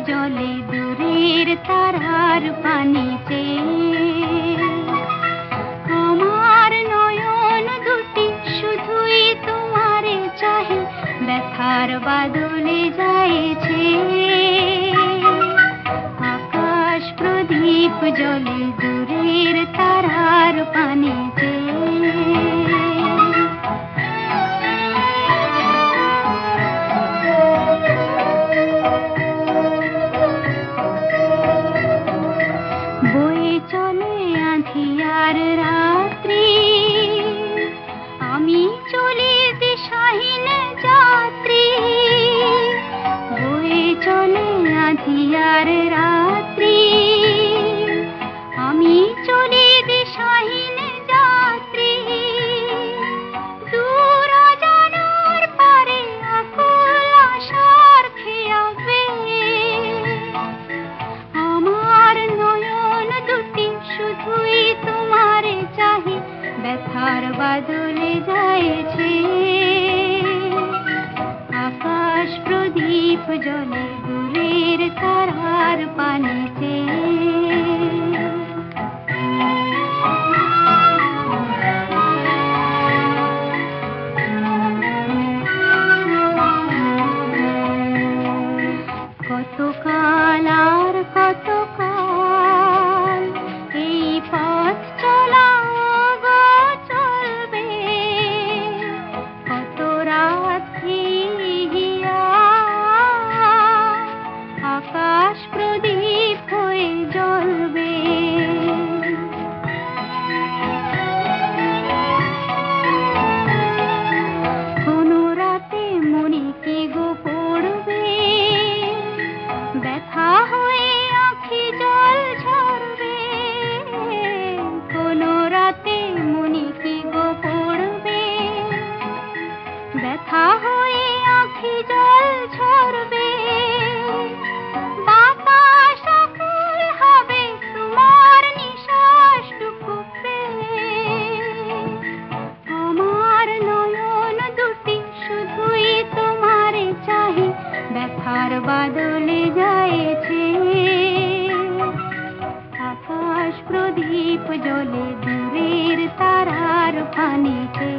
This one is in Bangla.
জলে দূরের তারার পানিতে। আমার নয়ন দুটি শুধুই তোমারে চাহে, ব্যথার বাদলে যাইছে। আকাশ প্রদীপ জলে দূরের তারার পানিতে। বয়ে চলে আঁধিয়ার রাত্রি, আমি চলি দিশাহীন যাত্রী। বয়ে চলে আঁধিয়ার রাত্রি, আমি চলি দিশাহীন যাত্রী। দূর অজানার পারে আকুল আশার খেয়াবে। আমার নয়ন দুটি শুধুই তোমারে চাহে, ব্যথার বাদলে যাইছে। আকাশ প্রদীপ জলে দূরের তারার পানিতে। কতকাল আর কতকাল এই পথ চলা গো চলবে। কত রাত হিয়া আকাশ প্রদীপ হয়ে জ্বলবে। কোনো রাতে মনে কি গো পড়বে, ব্যথা হয়ে আঁখি জল ঝরবে। কোনো রাতে মনে কি গো পড়বে, ব্যথা হয়ে আঁখি জল ঝরবে। বাতাস আকুল হবে তোমার নিঃশ্বাসটুকু পেয়ে। আমার নয়ন দুটি শুধুই তোমারে চাহে, ব্যথার বাদলে যাইছে। আকাশ প্রদীপ জলে দূরের তারার পানিতে।